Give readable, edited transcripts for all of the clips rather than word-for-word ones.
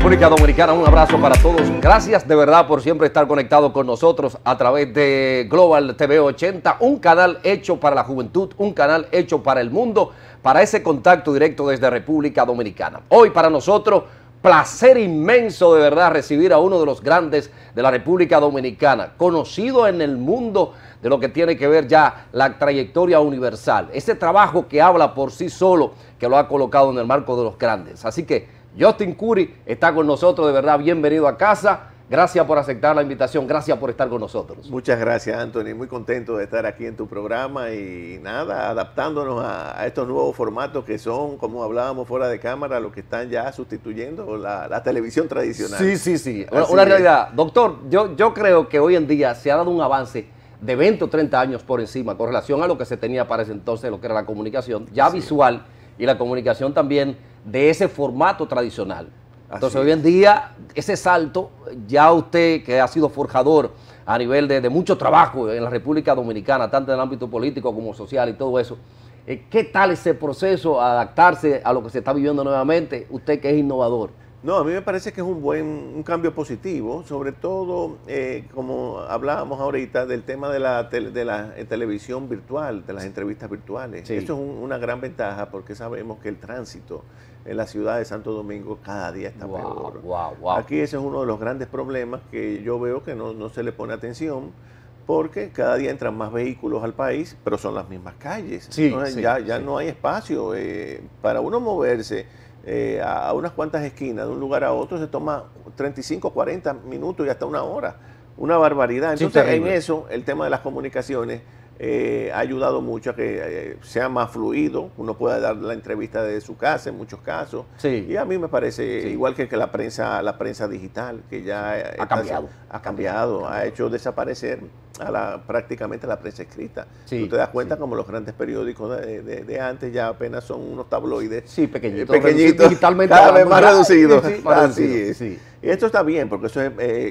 República Dominicana, un abrazo para todos. Gracias de verdad por siempre estar conectados con nosotros a través de Global TV 80, un canal hecho para la juventud, un canal hecho para el mundo, para ese contacto directo desde República Dominicana. Hoy para nosotros, placer inmenso de verdad recibir a uno de los grandes de la República Dominicana, conocido en el mundo de lo que tiene que ver ya la trayectoria universal, ese trabajo que habla por sí solo, que lo ha colocado en el marco de los grandes. Así que Justin Curry está con nosotros, de verdad, bienvenido a casa. Gracias por aceptar la invitación, gracias por estar con nosotros. Muchas gracias, Anthony, muy contento de estar aquí en tu programa y nada, adaptándonos a estos nuevos formatos que son, como hablábamos fuera de cámara, los que están ya sustituyendo la televisión tradicional. Sí, una realidad. Doctor, yo creo que hoy en día se ha dado un avance de 20 o 30 años por encima con relación a lo que se tenía para ese entonces, lo que era la comunicación, ya visual, y la comunicación también de ese formato tradicional. Entonces hoy en día ese salto, ya usted que ha sido forjador a nivel de mucho trabajo en la República Dominicana, tanto en el ámbito político como social y todo eso, ¿qué tal ese proceso, adaptarse a lo que se está viviendo nuevamente, usted que es innovador? No, a mí me parece que es un cambio positivo, sobre todo, como hablábamos ahorita, del tema de la televisión virtual, de las entrevistas virtuales. Sí. Esto es una gran ventaja porque sabemos que el tránsito en la ciudad de Santo Domingo cada día está peor. Aquí ese es uno de los grandes problemas que yo veo que no se le pone atención, porque cada día entran más vehículos al país, pero son las mismas calles. Sí, entonces ya no hay espacio para uno moverse. A unas cuantas esquinas, de un lugar a otro, se toma 35, 40 minutos y hasta una hora. Una barbaridad. Entonces, en eso, el tema de las comunicaciones ha ayudado mucho a que sea más fluido. Uno pueda dar la entrevista desde su casa en muchos casos. Sí. Y a mí me parece, igual que la prensa digital, que ya ha cambiado, ha hecho desaparecer prácticamente la prensa escrita. Sí, tú te das cuenta como los grandes periódicos de antes ya apenas son unos tabloides pequeñitos, digitalmente cada vez más reducidos. Así es. Sí. Y esto está bien porque eso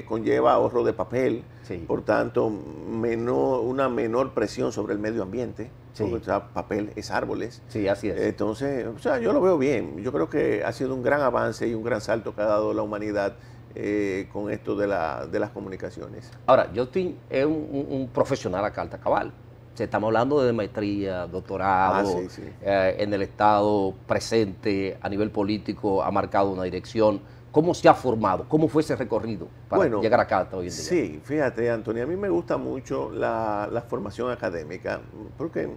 conlleva ahorro de papel, por tanto una menor presión sobre el medio ambiente, porque papel es árboles. Sí, así es. Entonces, yo lo veo bien. Yo creo que ha sido un gran avance y un gran salto que ha dado la humanidad con esto de las comunicaciones. Ahora, Justin es un profesional a carta cabal. Estamos hablando de maestría, doctorado, en el Estado presente, a nivel político, ha marcado una dirección. ¿Cómo se ha formado? ¿Cómo fue ese recorrido para llegar acá hoy en día? Sí, fíjate, Anthony, a mí me gusta mucho la formación académica, porque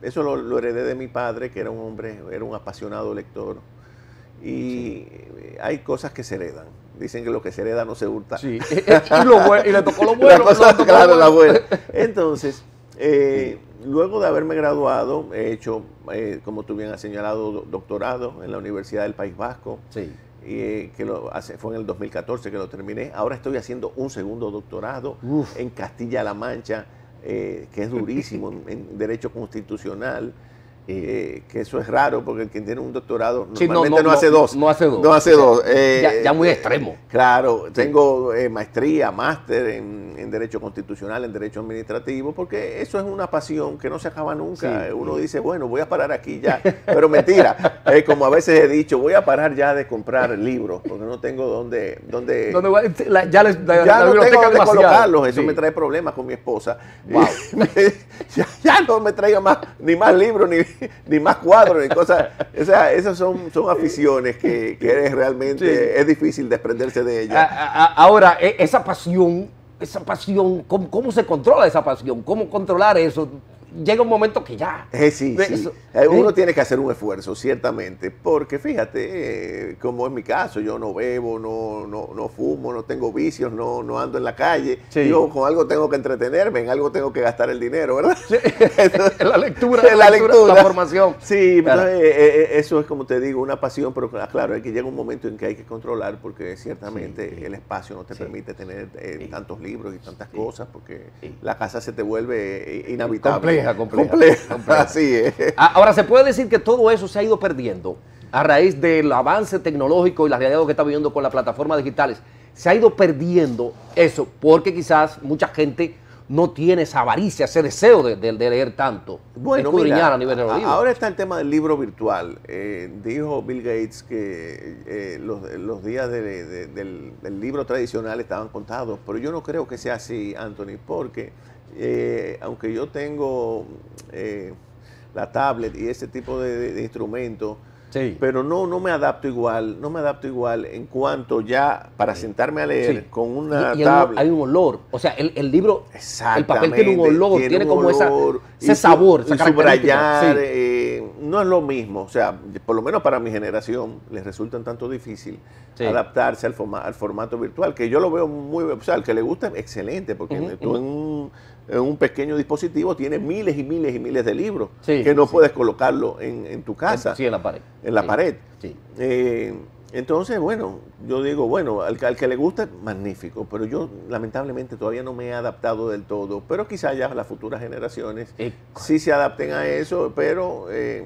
eso lo heredé de mi padre, que era un apasionado lector. Y hay cosas que se heredan. Dicen que lo que se hereda no se hurta. Sí. y le tocó lo bueno. Claro, la buena. Entonces, luego de haberme graduado, he hecho, como tú bien has señalado, doctorado en la Universidad del País Vasco. Sí. Fue en el 2014 que lo terminé. Ahora estoy haciendo un segundo doctorado en Castilla-La Mancha, que es durísimo, en Derecho Constitucional. Que eso es raro porque el que tiene un doctorado normalmente no hace dos. No hace dos. Ya muy extremo. Claro, tengo maestría, máster en Derecho Constitucional, en Derecho Administrativo, porque eso es una pasión que no se acaba nunca. Uno dice, bueno, voy a parar aquí ya, pero mentira. Como a veces he dicho, voy a parar ya de comprar libros, porque no tengo dónde no tengo dónde colocarlos. Eso me trae problemas con mi esposa. Wow. ya no me traiga ni más libros, ni más cuadros, ni cosas. O sea, esas son aficiones que realmente es difícil desprenderse de ellas. Ahora, esa pasión, ¿cómo se controla esa pasión? ¿Cómo controlar eso? Llega un momento que ya... Uno tiene que hacer un esfuerzo, ciertamente, porque fíjate, como es mi caso, yo no bebo, no fumo, no tengo vicios, no ando en la calle. Yo con algo tengo que entretenerme, en algo tengo que gastar el dinero, ¿verdad? La lectura, la formación. Sí, entonces, eso es, como te digo, una pasión, pero claro, hay que llegar un momento en que hay que controlar, porque ciertamente el espacio no te permite tener tantos libros y tantas cosas, porque la casa se te vuelve inhabitable. Compleja. Así es. Ahora, ¿se puede decir que todo eso se ha ido perdiendo a raíz del avance tecnológico y la realidad que está viviendo con las plataformas digitales? Se ha ido perdiendo eso porque quizás mucha gente no tiene esa avaricia, ese deseo de leer tanto, bueno, escudriñar mira, a nivel de los libros. Ahora está el tema del libro virtual. Dijo Bill Gates que los días del libro tradicional estaban contados, pero yo no creo que sea así, Anthony, porque aunque yo tengo la tablet y ese tipo de instrumentos, sí, pero no me adapto igual en cuanto ya para sentarme a leer, sí, con una tablet. Hay un olor, o sea, el libro, el papel tiene un olor, tiene como olor, ese sabor, esa subrayar, sí, no es lo mismo, o sea, por lo menos para mi generación les resulta un tanto difícil, sí, adaptarse al formato virtual, que yo lo veo muy, o sea, al que le gusta, excelente, porque tú en un pequeño dispositivo tienes miles y miles y miles de libros, sí, que no, sí, puedes colocarlo en tu casa. Sí, en la pared. En la, sí, pared. Sí. Entonces, bueno, yo digo, bueno, al que le gusta, magnífico, pero yo lamentablemente todavía no me he adaptado del todo, pero quizás ya las futuras generaciones sí se adapten a eso, pero es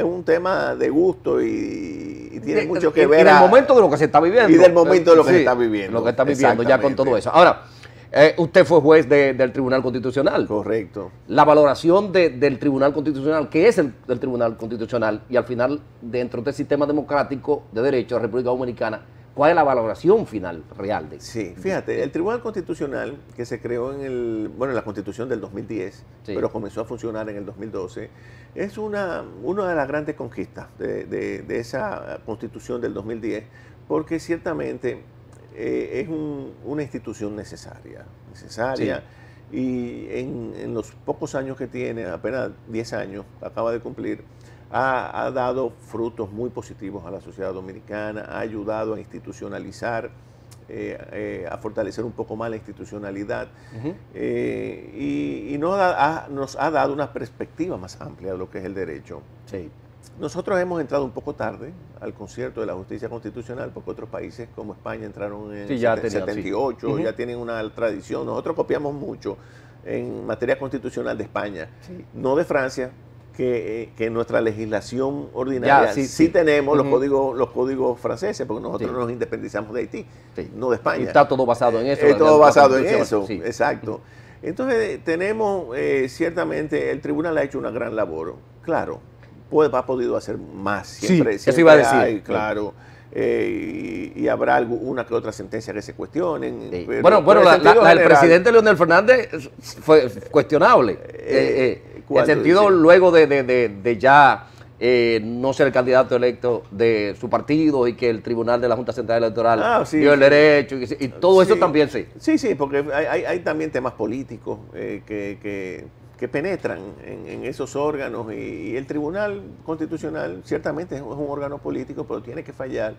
un tema de gusto y tiene mucho que ver. Y del momento de lo que se está viviendo. Y del momento de lo que se está viviendo. Lo que está viviendo ya con todo eso. Ahora, usted fue juez del Tribunal Constitucional. Correcto. La valoración del Tribunal Constitucional, ¿qué es el Tribunal Constitucional? Y al final, dentro del sistema democrático de derecho de la República Dominicana, ¿cuál es la valoración final real de eso? Sí, fíjate, el Tribunal Constitucional, que se creó en la Constitución del 2010, sí, pero comenzó a funcionar en el 2012, es una de las grandes conquistas de esa Constitución del 2010, porque ciertamente es una institución necesaria, sí, y en los pocos años que tiene, apenas 10 años, acaba de cumplir, ha dado frutos muy positivos a la sociedad dominicana, ha ayudado a institucionalizar, a fortalecer un poco más la institucionalidad, y nos ha dado una perspectiva más amplia de lo que es el derecho. Sí. Nosotros hemos entrado un poco tarde al concierto de la justicia constitucional, porque otros países como España entraron en 78, sí, ya tienen una tradición. Nosotros copiamos mucho en materia constitucional de España, sí, no de Francia, que en nuestra legislación ordinaria sí tenemos los códigos franceses, porque nosotros nos independizamos de Haití, no de España. Y está todo basado en eso. Todo basado en eso, sí, exacto. Entonces tenemos, ciertamente, el tribunal ha hecho una gran labor, claro. Ha podido hacer más, siempre, sí, eso iba a decir. Hay, claro, y habrá una que otra sentencia que se cuestionen. Sí. Pero, bueno, el presidente Leonel Fernández fue cuestionable. En el sentido, sí, luego de ya no ser el candidato electo de su partido y que el tribunal de la Junta Central Electoral dio el derecho y todo eso también, sí. Sí, porque hay también temas políticos que penetran en esos órganos y el Tribunal Constitucional ciertamente es un órgano político, pero tiene que fallar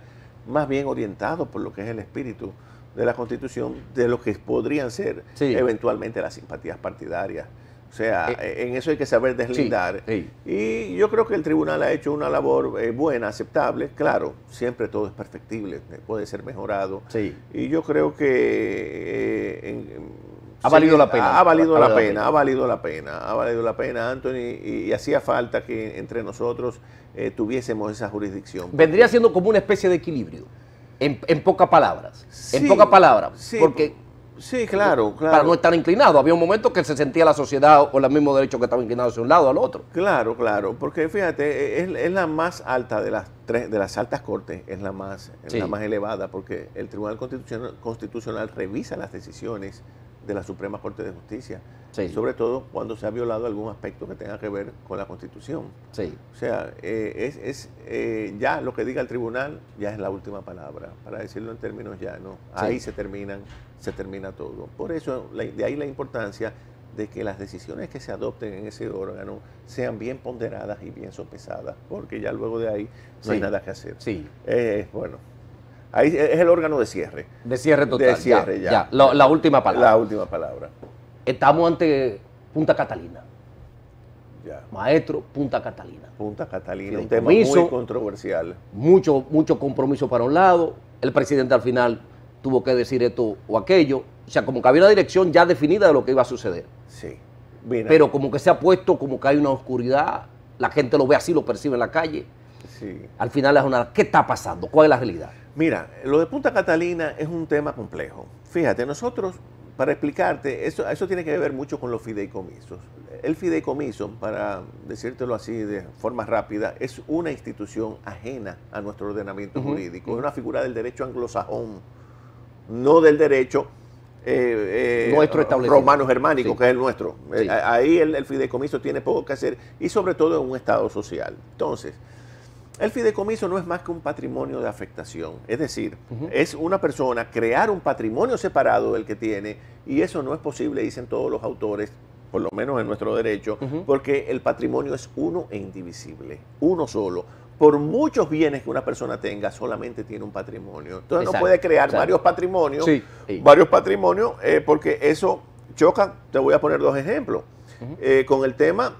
más bien orientado por lo que es el espíritu de la Constitución, de lo que podrían ser, sí, eventualmente las simpatías partidarias. O sea, en eso hay que saber deslindar. Sí, sí. Y yo creo que el tribunal ha hecho una labor buena, aceptable. Claro, siempre todo es perfectible, puede ser mejorado. Sí. Y yo creo que ha valido la pena. Ha valido la pena, Anthony, y hacía falta que entre nosotros tuviésemos esa jurisdicción. Vendría siendo como una especie de equilibrio, en pocas palabras. Sí, en pocas palabras, sí, porque... Sí, claro. Para no estar inclinado. Había un momento que se sentía la sociedad con los mismos derechos que estaban inclinados hacia un lado al otro. Claro, porque fíjate, es la más alta de las altas cortes, es la más elevada, porque el Tribunal Constitucional revisa las decisiones de la Suprema Corte de Justicia, sí, sobre todo cuando se ha violado algún aspecto que tenga que ver con la Constitución. Sí. O sea, ya lo que diga el tribunal ya es la última palabra, para decirlo en términos llanos. Ahí se termina todo. Por eso, de ahí la importancia de que las decisiones que se adopten en ese órgano sean bien ponderadas y bien sopesadas, porque ya luego de ahí no hay nada que hacer. Sí. Bueno. Ahí es el órgano de cierre. De cierre total. De cierre, ya. La última palabra. La última palabra. Estamos ante Punta Catalina. Ya. Maestro, Punta Catalina. Punta Catalina, un tema muy controversial. Mucho compromiso para un lado. El presidente al final tuvo que decir esto o aquello. O sea, como que había una dirección ya definida de lo que iba a suceder. Sí. Mira. Pero como que se ha puesto, como que hay una oscuridad. La gente lo ve así, lo percibe en la calle. Sí. Al final es una... ¿Qué está pasando? ¿Cuál es la realidad? Mira, lo de Punta Catalina es un tema complejo. Fíjate, nosotros para explicarte, eso tiene que ver mucho con los fideicomisos. El fideicomiso, para decírtelo así de forma rápida, es una institución ajena a nuestro ordenamiento jurídico. Es una figura del derecho anglosajón, no del derecho nuestro establecido, romano-germánico, sí, que es el nuestro. Sí. Ahí el fideicomiso tiene poco que hacer, y sobre todo en un estado social. Entonces, el fideicomiso no es más que un patrimonio de afectación. Es decir, es una persona crear un patrimonio separado del que tiene, y eso no es posible, dicen todos los autores, por lo menos en nuestro derecho, porque el patrimonio es uno e indivisible, uno solo. Por muchos bienes que una persona tenga, solamente tiene un patrimonio. Entonces no puede crear varios patrimonios, porque eso choca. Te voy a poner dos ejemplos. Con el tema,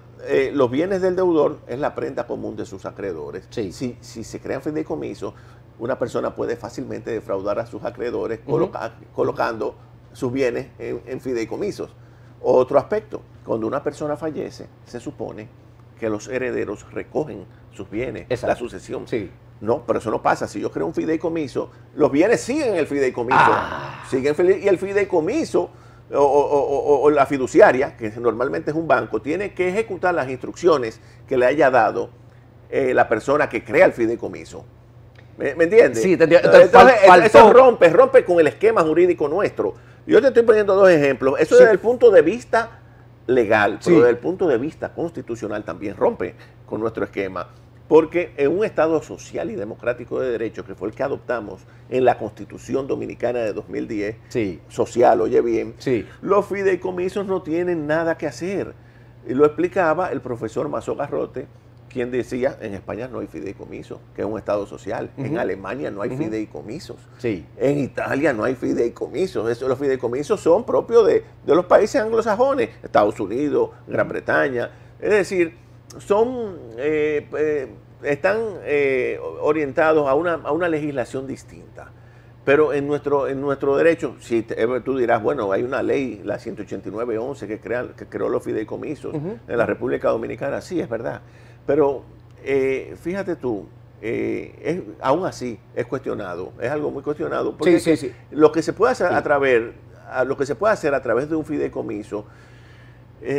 los bienes del deudor es la prenda común de sus acreedores. Sí. Si se crean fideicomisos, una persona puede fácilmente defraudar a sus acreedores colocando sus bienes en fideicomisos. Otro aspecto, cuando una persona fallece, se supone que los herederos recogen sus bienes, la sucesión. Sí. No, pero eso no pasa. Si yo creo un fideicomiso, los bienes siguen el fideicomiso. Y el fideicomiso o la fiduciaria, que normalmente es un banco, tiene que ejecutar las instrucciones que le haya dado la persona que crea el fideicomiso. ¿Me entiendes? Sí, te entiendo. Entonces, eso rompe con el esquema jurídico nuestro. Yo te estoy poniendo dos ejemplos. Eso desde el punto de vista legal, pero desde el punto de vista constitucional también rompe con nuestro esquema. Porque en un Estado social y democrático de derecho, que fue el que adoptamos en la Constitución Dominicana de 2010, social, oye bien, los fideicomisos no tienen nada que hacer. Y lo explicaba el profesor Mazo Garrote, quien decía, en España no hay fideicomisos, que es un Estado social. En Alemania no hay fideicomisos. En Italia no hay fideicomisos. Los fideicomisos son propios de los países anglosajones, Estados Unidos, Gran Bretaña. Es decir, están orientados a una legislación distinta. Pero en nuestro derecho, si tú dirás, bueno, hay una ley, la 189-11, que creó los fideicomisos en la República Dominicana. Sí, es verdad. Pero fíjate tú, aún así es cuestionado, es algo muy cuestionado, porque lo que se puede hacer a través de un fideicomiso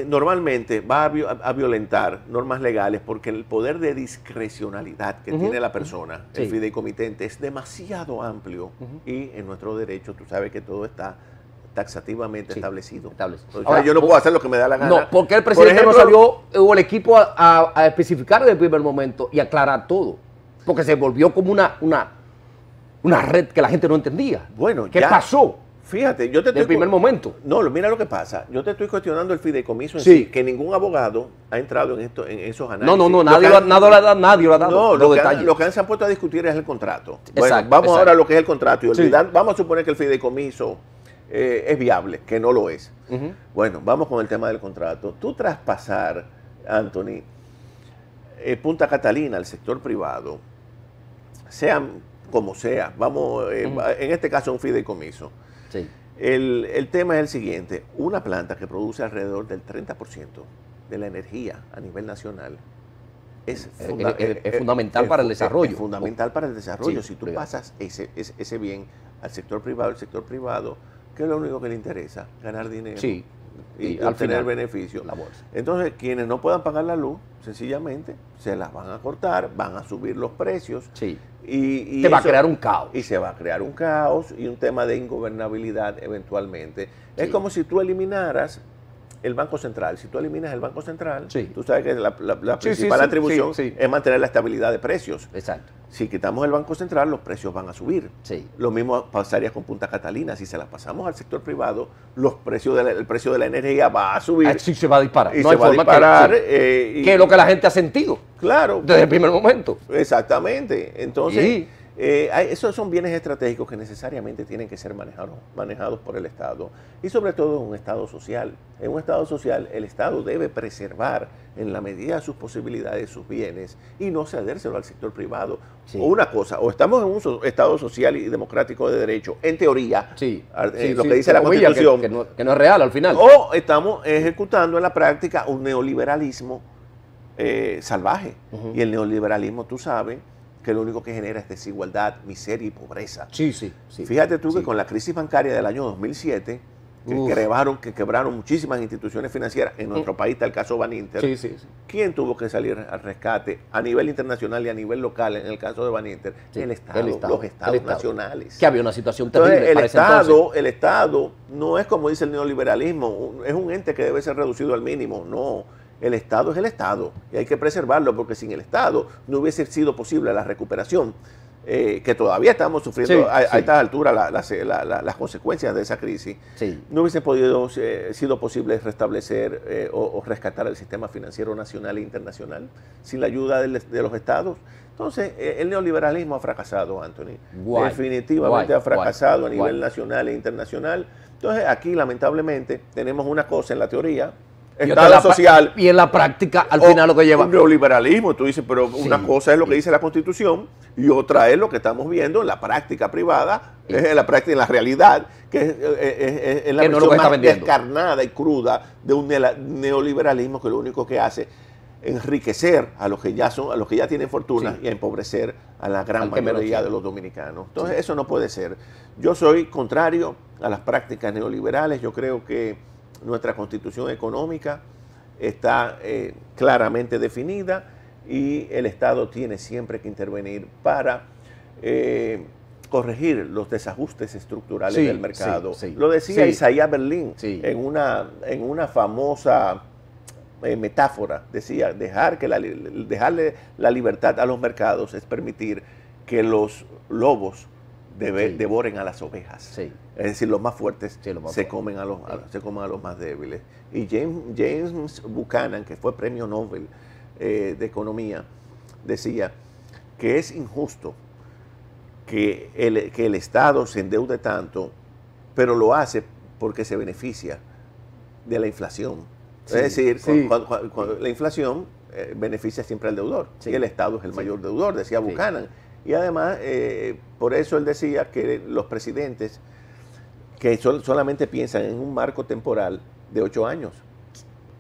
normalmente va a violentar normas legales, porque el poder de discrecionalidad que tiene la persona, el fideicomitente, es demasiado amplio, y en nuestro derecho tú sabes que todo está taxativamente establecido. Ahora, yo no puedo hacer lo que me da la gana. No, porque el presidente no salió, o el equipo, a especificar desde el primer momento y aclarar todo. Porque se volvió como una red que la gente no entendía. Bueno, ¿qué pasó? Fíjate, yo te Desde el primer momento. No, mira lo que pasa. Yo te estoy cuestionando el fideicomiso en sí, que ningún abogado ha entrado en esos análisis. No, nadie lo ha dado. No, lo que se han puesto a discutir es el contrato. Bueno, vamos ahora a lo que es el contrato. Y vamos a suponer que el fideicomiso es viable, que no lo es. Bueno, vamos con el tema del contrato. Tú traspasar, Anthony, Punta Catalina al sector privado, sea como sea, vamos, en este caso un fideicomiso. El tema es el siguiente: una planta que produce alrededor del 30% de la energía a nivel nacional es fundamental para el desarrollo. Es fundamental para el desarrollo. Si tú pasas ese bien al sector privado, el sector privado, ¿qué es lo único que le interesa? Ganar dinero y obtener beneficios. Entonces, quienes no puedan pagar la luz, sencillamente se las van a cortar, van a subir los precios. Y se va a crear un caos. Y se va a crear un caos y un tema de ingobernabilidad eventualmente. Es como si tú eliminaras el Banco Central. Si tú eliminas el Banco Central, tú sabes que la principal atribución es mantener la estabilidad de precios. Exacto. Si quitamos el Banco Central, los precios van a subir. Lo mismo pasaría con Punta Catalina. Si se la pasamos al sector privado, el precio de la energía va a subir. Sí, se va a disparar. Y no hay forma de disparar. Que es lo que la gente ha sentido. Claro. Desde el primer momento. Exactamente. Entonces, esos son bienes estratégicos que necesariamente tienen que ser manejados por el Estado. Y sobre todo en un Estado social. En un Estado social, el Estado debe preservar en la medida de sus posibilidades sus bienes y no cedérselo al sector privado. O una cosa, o estamos en un Estado social y democrático de derecho, en teoría, lo que dice la Constitución, que no es real al final. O estamos ejecutando en la práctica un neoliberalismo salvaje. Y el neoliberalismo, tú sabes, que lo único que genera es desigualdad, miseria y pobreza. Fíjate tú que con la crisis bancaria del año 2007, que quebraron muchísimas instituciones financieras. En nuestro país está el caso Baninter. ¿Quién tuvo que salir al rescate a nivel internacional y a nivel local en el caso de Baninter? El Estado, los estados nacionales. Que había una situación terrible. Entonces, el Estado no es como dice el neoliberalismo, es un ente que debe ser reducido al mínimo. No, el Estado es el Estado y hay que preservarlo, porque sin el Estado no hubiese sido posible la recuperación. Que todavía estamos sufriendo a estas alturas las consecuencias de esa crisis. No hubiese sido posible restablecer o rescatar el sistema financiero nacional e internacional sin la ayuda de los estados. Entonces, el neoliberalismo ha fracasado, Anthony. Definitivamente ha fracasado a nivel nacional e internacional. Entonces, aquí, lamentablemente, tenemos una cosa en la teoría, Estado social. Y en la práctica, al final lo que lleva. Un neoliberalismo, tú dices, pero una cosa es lo que dice la Constitución y otra es lo que estamos viendo en la práctica privada, en la realidad, que es la versión más descarnada y cruda de un neoliberalismo que lo único que hace es enriquecer a los que ya tienen fortuna y a empobrecer a la gran mayoría de los dominicanos. Entonces, eso no puede ser. Yo soy contrario a las prácticas neoliberales. Yo creo que nuestra constitución económica está claramente definida y el Estado tiene siempre que intervenir para corregir los desajustes estructurales del mercado. Lo decía Isaías Berlín en una famosa metáfora. Decía, dejarle la libertad a los mercados es permitir que los lobos devoren a las ovejas. Es decir, los más fuertes se comen a los más débiles. Y James Buchanan, que fue premio Nobel de Economía, decía que es injusto que el Estado se endeude tanto, pero lo hace porque se beneficia de la inflación. Es decir, cuando la inflación beneficia siempre al deudor. Y el Estado es el mayor deudor, decía Buchanan. Y además, por eso él decía que los presidentes que solamente piensan en un marco temporal de 8 años.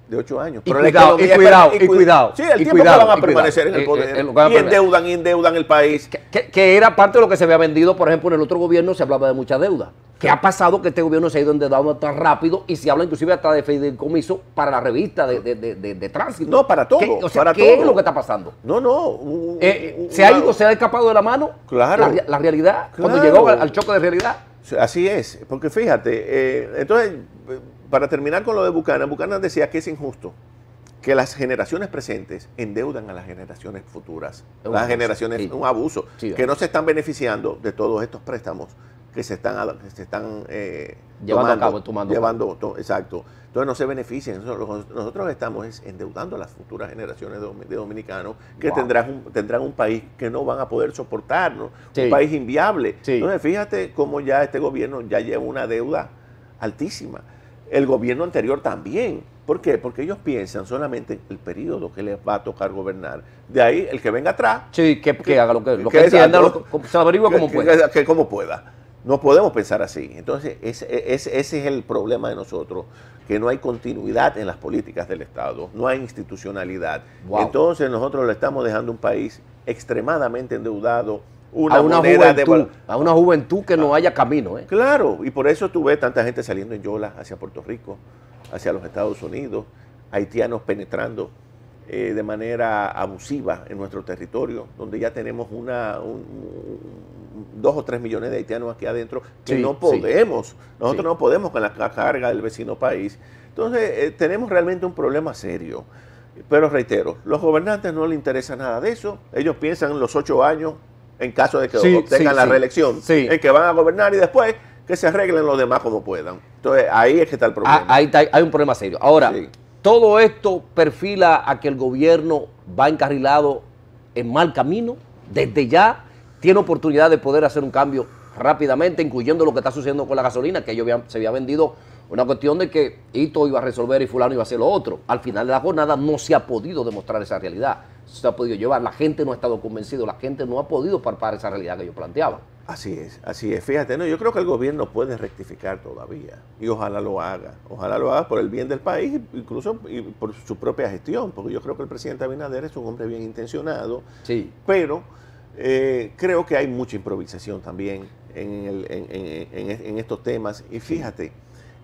De 8 años. Pero cuidado. Sí, el tiempo que van a permanecer en el poder. Y endeudan el país. Que era parte de lo que se había vendido, por ejemplo, en el otro gobierno se hablaba de mucha deuda. ¿Qué ha pasado? Que este gobierno se ha ido endeudando tan rápido y se habla inclusive hasta de fideicomiso para la revista de tránsito. No, para todo. ¿Qué es lo que está pasando? ¿Se ha escapado de la mano la realidad cuando llegó al choque de realidad? Así es, porque fíjate, entonces, para terminar con lo de Buchanan, Buchanan decía que es injusto que las generaciones presentes endeudan a las generaciones futuras. Las generaciones, un abuso, que no se están beneficiando de todos estos préstamos que se están llevando. Exacto. Entonces no se benefician. Nosotros estamos endeudando a las futuras generaciones de dominicanos que tendrán un país que no van a poder soportarnos, un país inviable. Entonces fíjate cómo ya este gobierno ya lleva una deuda altísima. El gobierno anterior también. ¿Por qué? Porque ellos piensan solamente en el periodo que les va a tocar gobernar. De ahí, el que venga atrás... que haga lo que entienda, se averigua como pueda. Como pueda. No podemos pensar así. Entonces, ese es el problema de nosotros, que no hay continuidad en las políticas del Estado, no hay institucionalidad. Entonces, nosotros le estamos dejando un país extremadamente endeudado, a una juventud que no haya camino. Claro, y por eso tú ves tanta gente saliendo en yola hacia Puerto Rico, hacia los Estados Unidos, haitianos penetrando de manera abusiva en nuestro territorio, donde ya tenemos 2 o 3 millones de haitianos aquí adentro, que no podemos, nosotros no podemos con la carga del vecino país. Entonces, tenemos realmente un problema serio. Pero reitero, los gobernantes no les interesa nada de eso. Ellos piensan en los 8 años, en caso de que obtengan la reelección, en que van a gobernar y después que se arreglen los demás como puedan. Entonces, ahí es que está el problema. Hay un problema serio. Ahora, todo esto perfila a que el gobierno va encarrilado en mal camino. Desde ya tiene oportunidad de poder hacer un cambio rápidamente, incluyendo lo que está sucediendo con la gasolina, que se había vendido una cuestión de que Hito iba a resolver y fulano iba a hacer lo otro. Al final de la jornada no se ha podido demostrar esa realidad. Se ha podido llevar. La gente no ha estado convencida, la gente no ha podido palpar esa realidad que ellos planteaban. Así es. Fíjate, yo creo que el gobierno puede rectificar todavía y ojalá lo haga. Ojalá lo haga por el bien del país, incluso por su propia gestión, porque yo creo que el presidente Abinader es un hombre bien intencionado, pero creo que hay mucha improvisación también en estos temas. Y fíjate,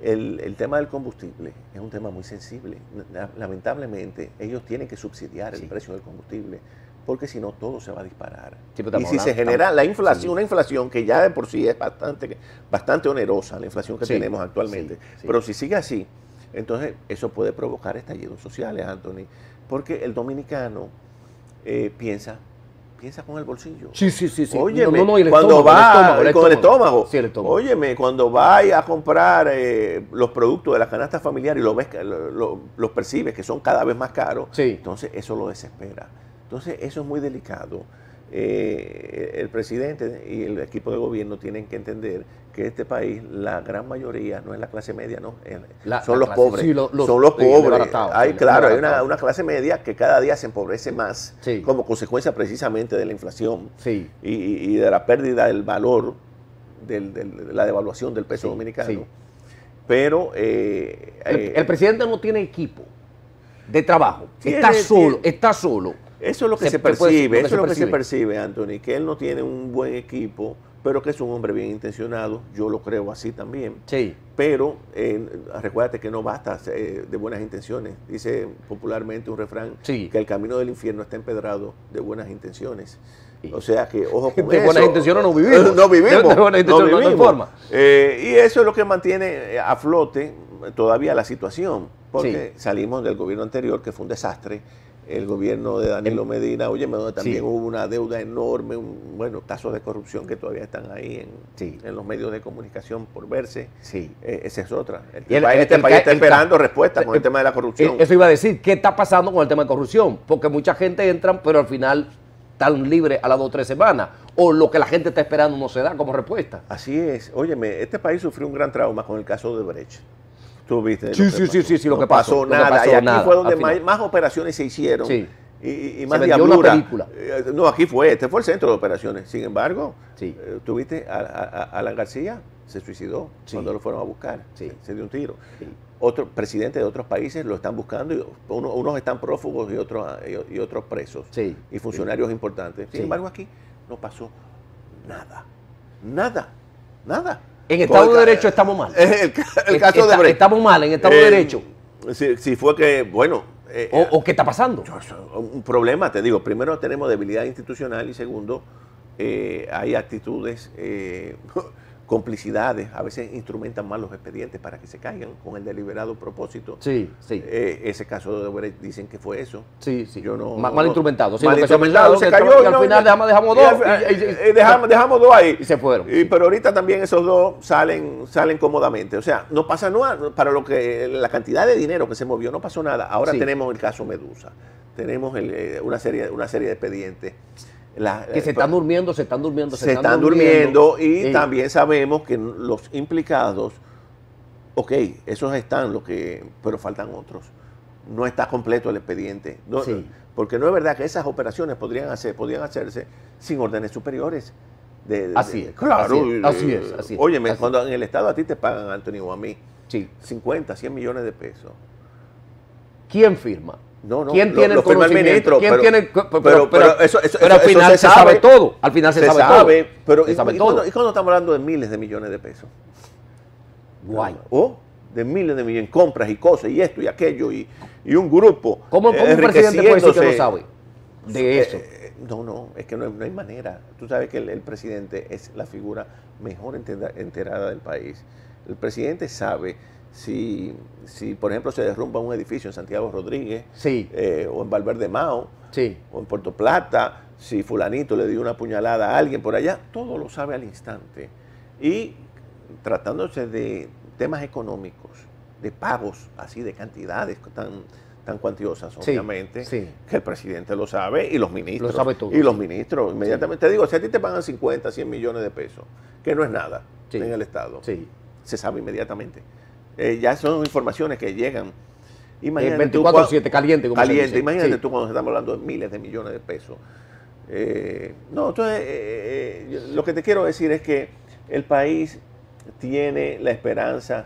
El tema del combustible es un tema muy sensible. Lamentablemente, ellos tienen que subsidiar el precio del combustible, porque si no, todo se va a disparar. Sí, y si se genera la inflación, una inflación que ya de por sí es bastante onerosa, la inflación que tenemos actualmente, pero si sigue así, entonces eso puede provocar estallidos sociales, Anthony, porque el dominicano piensa con el bolsillo. Sí. Óyeme, y cuando va con el estómago. Sí, el estómago. Óyeme, cuando va a comprar los productos de la canasta familiar y los percibes que son cada vez más caros, entonces eso lo desespera. Entonces eso es muy delicado. El presidente y el equipo de gobierno tienen que entender que este país, la gran mayoría, no es la clase media, no, son los pobres. Sí, son los pobres. Hay una clase media que cada día se empobrece más como consecuencia precisamente de la inflación y de la pérdida del valor de la devaluación del peso dominicano. Pero el presidente no tiene equipo de trabajo, está solo. Eso es lo que se percibe, eso es lo que se percibe, Anthony, que él no tiene un buen equipo, pero que es un hombre bien intencionado, yo lo creo así también. Sí. Pero recuérdate que no basta de buenas intenciones. Dice popularmente un refrán que el camino del infierno está empedrado de buenas intenciones. O sea que, ojo con eso. De buenas intenciones no vivimos. No vivimos. De buenas intenciones no hay forma. Y eso es lo que mantiene a flote todavía la situación, porque salimos del gobierno anterior, que fue un desastre. El gobierno de Danilo Medina, donde también hubo una deuda enorme, casos de corrupción que todavía están ahí en los medios de comunicación por verse. Esa es otra. El país está esperando respuestas con el tema de la corrupción. Eso iba a decir, ¿qué está pasando con el tema de corrupción? Porque mucha gente entra, pero al final están libres a las 2 o 3 semanas. O lo que la gente está esperando no se da como respuesta. Así es. Óyeme, este país sufrió un gran trauma con el caso de Brecht. Tú viste lo que pasó. Nada. Y aquí fue donde más operaciones se hicieron. Y más diablura. No, este fue el centro de operaciones. Sin embargo, tú viste, Alan García se suicidó cuando lo fueron a buscar. Se dio un tiro. Otros presidentes de otros países lo están buscando. Y unos están prófugos y otros presos. Y funcionarios importantes. Sin embargo, aquí no pasó nada. En Estado de Derecho estamos mal. El caso de Brecht. Estamos mal en Estado de Derecho. Si fue que, ¿O qué está pasando? Un problema, te digo. Primero, tenemos debilidad institucional y segundo, hay actitudes, complicidades. A veces instrumentan mal los expedientes para que se caigan con el deliberado propósito. Ese caso de Brecht dicen que fue eso. Yo no, mal instrumentado. Mal instrumentado, se cayó. Y al final dejamos 2. Dejamos 2 ahí. Y se fueron. Pero ahorita también esos 2 salen cómodamente. O sea, no pasa nada. Para la cantidad de dinero que se movió, no pasó nada. Ahora tenemos el caso Medusa. Tenemos una serie de expedientes. Que se están durmiendo y también sabemos que los implicados, esos están, pero faltan otros. No está completo el expediente. Porque no es verdad que esas operaciones podrían hacerse sin órdenes superiores. Así es. Claro. Así es. Óyeme, cuando en el Estado a ti te pagan, Anthony, o a mí, 50, 100 millones de pesos. ¿Quién firma? ¿Quién tiene el conocimiento? Pero al final se sabe todo. Al final se sabe todo. ¿Y cuando estamos hablando de miles de millones de pesos? De miles de millones, compras y cosas, y esto y aquello, y un grupo. ¿Cómo un presidente puede decir que no sabe de eso? Es que no hay manera. Tú sabes que el presidente es la figura mejor enterada del país. El presidente sabe si por ejemplo, se derrumba un edificio en Santiago Rodríguez, o en Valverde Mao, o en Puerto Plata, si fulanito le dio una puñalada a alguien por allá, todo lo sabe al instante. Y tratándose de temas económicos, de pagos así de cantidades tan cuantiosas, obviamente, que el presidente lo sabe y los ministros. Lo sabe todo. Y los ministros, inmediatamente. Te digo, si a ti te pagan 50, 100 millones de pesos, que no es nada en el Estado, se sabe inmediatamente. Ya son informaciones que llegan. Imagínate 24/7, caliente. Imagínate tú cuando estamos hablando de miles de millones de pesos. Entonces, lo que te quiero decir es que el país tiene la esperanza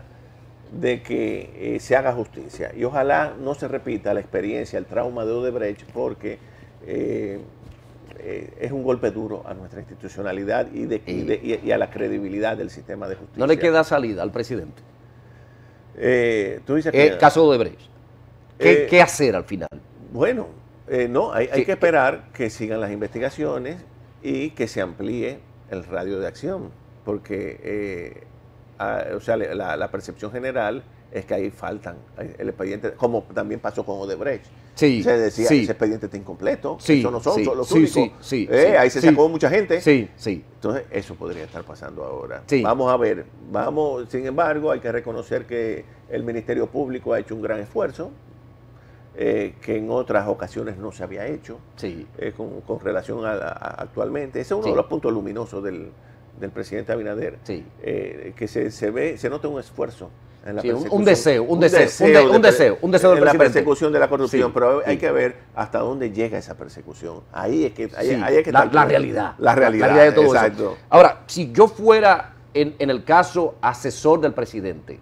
de que se haga justicia. Y ojalá no se repita la experiencia, el trauma de Odebrecht, porque es un golpe duro a nuestra institucionalidad y a la credibilidad del sistema de justicia. ¿No le queda salida al presidente? Tú dices que... Caso de Odebrecht. ¿Qué hacer al final? Bueno, no, hay que esperar que sigan las investigaciones y que se amplíe el radio de acción, porque o sea, la percepción general es que ahí faltan el expediente, como también pasó con Odebrecht. Sí, Se decía, ese expediente está incompleto, eso no son los únicos. Ahí se sacó mucha gente. Entonces, eso podría estar pasando ahora. Vamos a ver, sin embargo, hay que reconocer que el Ministerio Público ha hecho un gran esfuerzo, que en otras ocasiones no se había hecho, con relación a actualmente. Ese es uno de los puntos luminosos del presidente Abinader, que se nota un esfuerzo en la persecución. Un deseo del presidente. La persecución de la corrupción, pero hay que ver hasta dónde llega esa persecución. Ahí es que la realidad. La realidad de todo exacto. Eso. Ahora, si yo fuera en el caso asesor del presidente,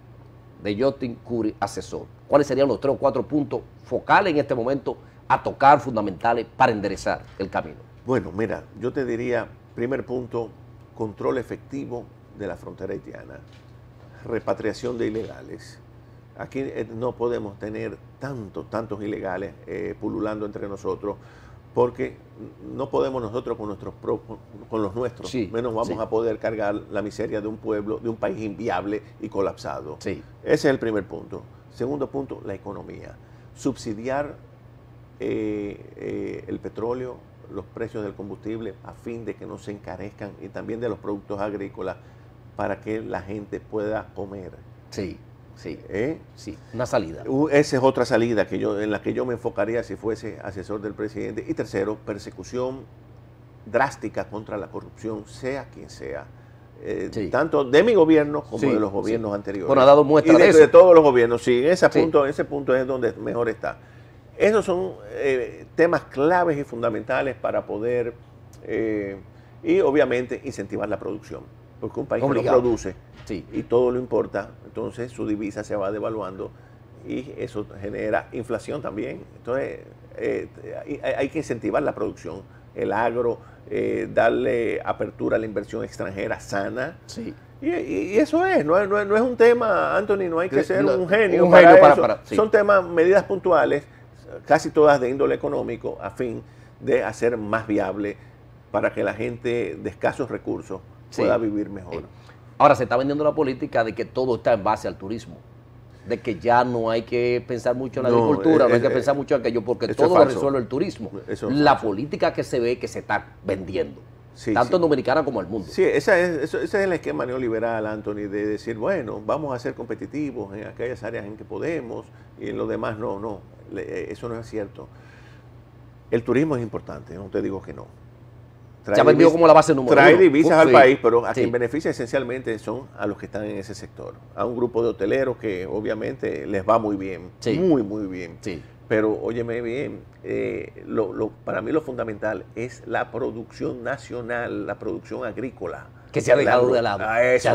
de Jostin Curry, asesor, ¿cuáles serían los 3 o 4 puntos focales en este momento a tocar, fundamentales, para enderezar el camino? Bueno, mira, yo te diría, primer punto, control efectivo de la frontera haitiana, repatriación de ilegales. Aquí no podemos tener tantos ilegales pululando entre nosotros, porque no podemos nosotros con los nuestros, menos vamos a poder cargar la miseria de un pueblo, de un país inviable y colapsado. Ese es el primer punto. Segundo punto, la economía. Subsidiar el petróleo, los precios del combustible, a fin de que no se encarezcan, y también de los productos agrícolas, para que la gente pueda comer. Sí, una salida. Esa es otra salida en la que yo me enfocaría si fuese asesor del presidente. Y tercero, persecución drástica contra la corrupción, sea quien sea. Tanto de mi gobierno como de los gobiernos anteriores. Bueno, ha dado muestra y de eso. De todos los gobiernos, en ese punto es donde mejor está. Esos son temas claves y fundamentales para poder, y obviamente, incentivar la producción. Porque un país que no produce y todo lo importa, entonces su divisa se va devaluando y eso genera inflación también. Entonces, hay que incentivar la producción, el agro, darle apertura a la inversión extranjera sana. Y eso no es un tema, Anthony, no hay que ser un genio para eso. Son temas, medidas puntuales, casi todas de índole económico, a fin de hacer más viable para que la gente de escasos recursos pueda vivir mejor. Ahora se está vendiendo la política de que todo está en base al turismo, de que ya no hay que pensar mucho en la agricultura, no hay que pensar mucho en aquello, porque todo lo resuelve el turismo. La política que se ve que se está vendiendo, tanto en Dominicana como en el mundo. Ese es el esquema neoliberal, Anthony, de decir, bueno, vamos a ser competitivos en aquellas áreas en que podemos y en lo demás no. Eso no es cierto. El turismo es importante, no te digo que no. Se ha vendido como la base número 1. Trae divisas al país, pero a quien beneficia esencialmente son a los que están en ese sector. A un grupo de hoteleros que obviamente les va muy bien, muy bien. Pero óyeme bien, para mí lo fundamental es la producción nacional, la producción agrícola. Que se ha dejado de lado. Se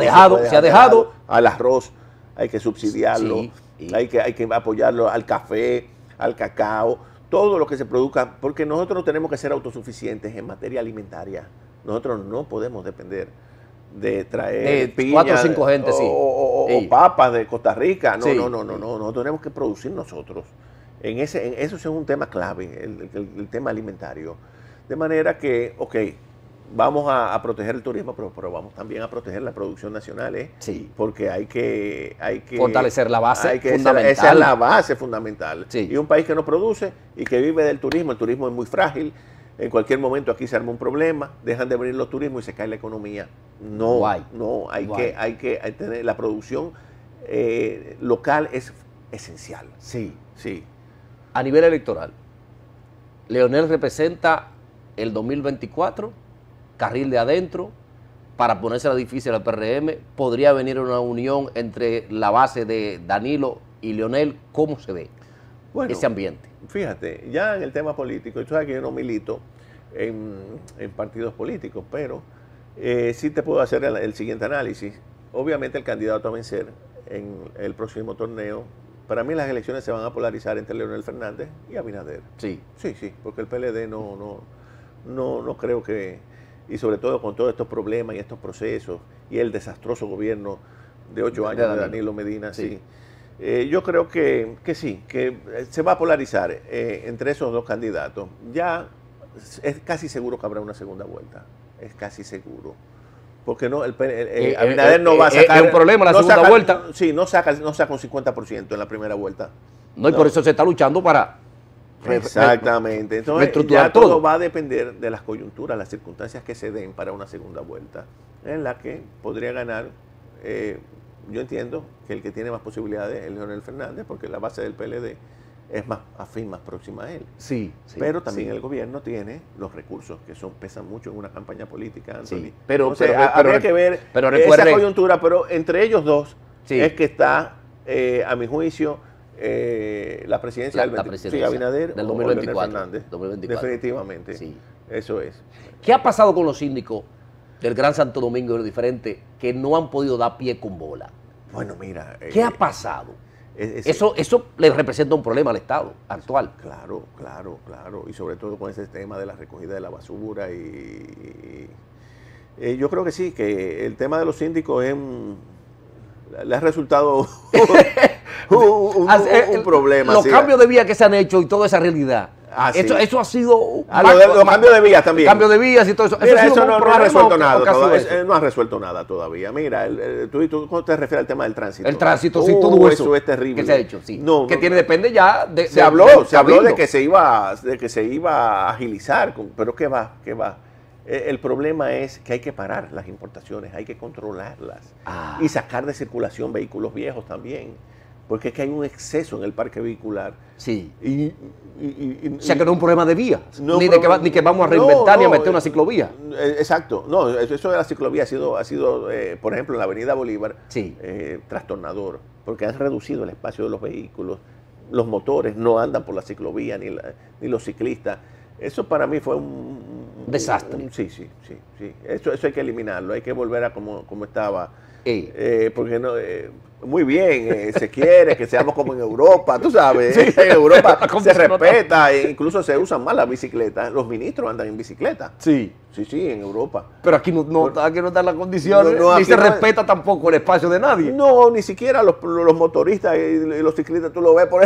ha dejado. Al arroz hay que subsidiarlo, hay que apoyarlo, al café, al cacao. Todo lo que se produzca, porque nosotros tenemos que ser autosuficientes en materia alimentaria. Nosotros no podemos depender de traer piña 4 o 5 gente, o papas de Costa Rica. No. Nosotros tenemos que producir nosotros. Eso es un tema clave, el tema alimentario. De manera que, vamos a proteger el turismo, pero vamos también a proteger la producción nacional, porque hay que fortalecer la base fundamental. Esa es la base fundamental. Y un país que no produce y que vive del turismo, el turismo es muy frágil. En cualquier momento aquí se arma un problema, dejan de venir los turismos y se cae la economía. Hay que tener la producción local, es esencial. A nivel electoral, Leonel representa el 2024, carril de adentro, para ponérsela difícil al PRM. Podría venir una unión entre la base de Danilo y Leonel. ¿Cómo se ve ese ambiente? Fíjate, ya en el tema político, tú sabes que yo no milito en partidos políticos, pero sí te puedo hacer el siguiente análisis. Obviamente el candidato a vencer en el próximo torneo, para mí las elecciones se van a polarizar entre Leonel Fernández y Abinader. Sí, porque el PLD no creo que, y sobre todo con todos estos problemas y estos procesos y el desastroso gobierno de 8 años de Danilo Medina, Yo creo que sí, que se va a polarizar entre esos dos candidatos. Ya es casi seguro que habrá una segunda vuelta. Es casi seguro. Porque no, Abinader no va a sacar... Es un problema la segunda vuelta. Sí, no saca un 50% en la primera vuelta. No, y por eso se está luchando para... Exactamente. Entonces ya todo va a depender de las coyunturas, las circunstancias que se den para una segunda vuelta, en la que podría ganar, yo entiendo que el que tiene más posibilidades es Leonel Fernández, porque la base del PLD es más afín, más próxima a él. Sí, pero también el gobierno tiene los recursos que pesan mucho en una campaña política, Anthony. Sí, pero habría que ver esa coyuntura, pero entre ellos dos es que está, a mi juicio, la presidencia del Abinader del 2024, Fernández, 2024. Definitivamente. Sí. Eso es. ¿Qué ha pasado con los síndicos del Gran Santo Domingo y los diferentes que no han podido dar pie con bola? Bueno, mira. ¿Qué ha pasado? Eso le representa un problema al Estado actual. Claro. Y sobre todo con ese tema de la recogida de la basura. Yo creo que sí, que el tema de los síndicos le ha resultado un problema. Los cambios de vía que se han hecho y toda esa realidad. Eso ha sido... los cambios de vías también. Cambios de vías y todo eso. Mira, eso no ha resuelto nada todavía. No ha resuelto nada todavía. Mira, tú ¿cómo te refieres al tema del tránsito? El tránsito, sí, todo eso. Eso es terrible. Que se ha hecho, sí. Depende ya de... Se habló de que se iba a agilizar, pero ¿qué va? El problema es que hay que parar las importaciones, hay que controlarlas y sacar de circulación vehículos viejos también. Porque es que hay un exceso en el parque vehicular. Sí. O sea que no es un problema de vías, ni que vamos a reinventar ni a meter una ciclovía. Exacto. No, eso de la ciclovía ha sido por ejemplo, en la avenida Bolívar, trastornador, porque han reducido el espacio de los vehículos, los motores no andan por la ciclovía, ni los ciclistas. Eso para mí fue un desastre. Sí. Eso hay que eliminarlo, hay que volver a como estaba. Porque no... muy bien, se quiere que seamos como en Europa, tú sabes, en Europa se respeta, incluso se usan más las bicicletas, los ministros andan en bicicleta. Sí, en Europa. Pero aquí no están las condiciones, ni se respeta tampoco el espacio de nadie. No, ni siquiera los motoristas y los ciclistas, tú lo ves por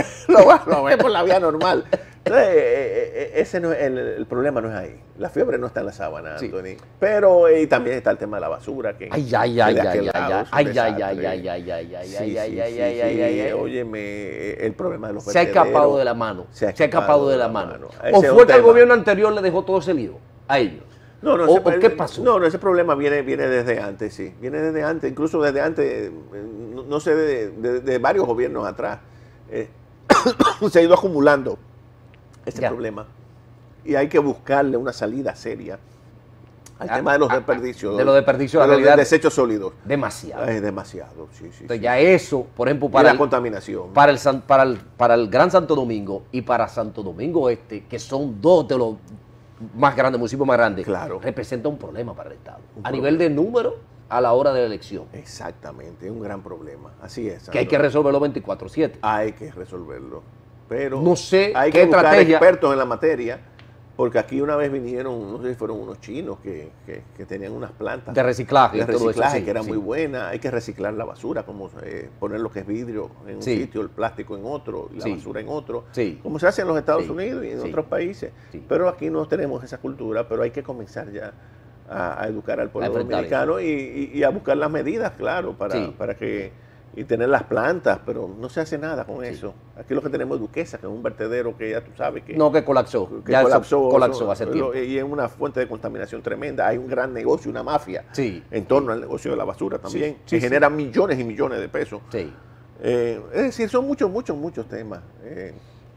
la vía normal. Entonces, el problema no es ahí. La fiebre no está en la sábana, Anthony. Pero también está el tema de la basura. Óyeme, el problema de los vertederos. Se ha escapado de la mano. Se ha escapado de la mano. ¿O fue que el gobierno anterior le dejó todo ese lío a ellos? ¿O qué pasó? No, ese problema viene desde antes, sí. Viene desde antes, incluso desde antes, no sé, de varios gobiernos atrás. Se ha ido acumulando ese problema. Y hay que buscarle una salida seria al tema de los desperdicios. De los desperdicios, de los desechos sólidos. Demasiado. Es demasiado, sí. Entonces ya eso, por ejemplo, para la contaminación. Para el Gran Santo Domingo y para Santo Domingo Este, que son dos de los más grandes, municipios más grandes, representa un problema para el Estado. A nivel de número, a la hora de la elección. Exactamente, es un gran problema. Así es. Que hay que resolverlo 24/7. Hay que resolverlo. Pero no sé hay que buscar expertos en la materia, porque aquí una vez vinieron, no sé si fueron unos chinos que tenían unas plantas de reciclaje, que eran muy buenas. Hay que reciclar la basura, como poner lo que es vidrio en un sitio, el plástico en otro, y la basura en otro, como se hace en los Estados Unidos y en otros países. Pero aquí no tenemos esa cultura, pero hay que comenzar ya a educar al pueblo dominicano y a buscar las medidas, claro, para que... Y tener las plantas, pero no se hace nada con eso. Aquí lo que tenemos es Duquesa, que es un vertedero que ya tú sabes que... No, que colapsó. Colapsó hace tiempo. Y es una fuente de contaminación tremenda. Hay un gran negocio, una mafia en torno al negocio de la basura también, que genera millones y millones de pesos. Es decir, son muchos temas.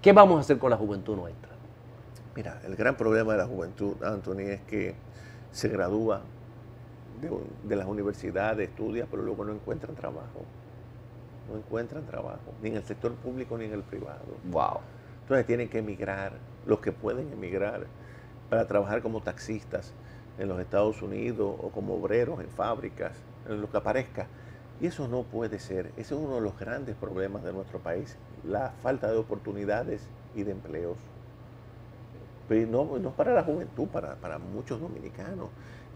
¿Qué vamos a hacer con la juventud nuestra? Mira, el gran problema de la juventud, Anthony, es que se gradúa de las universidades, estudia, pero luego no encuentran trabajo. No encuentran trabajo, ni en el sector público ni en el privado. Wow. Entonces tienen que emigrar, los que pueden emigrar, para trabajar como taxistas en los Estados Unidos o como obreros en fábricas, en lo que aparezca. Y eso no puede ser. Ese es uno de los grandes problemas de nuestro país, la falta de oportunidades y de empleos. Pero no para la juventud, para muchos dominicanos.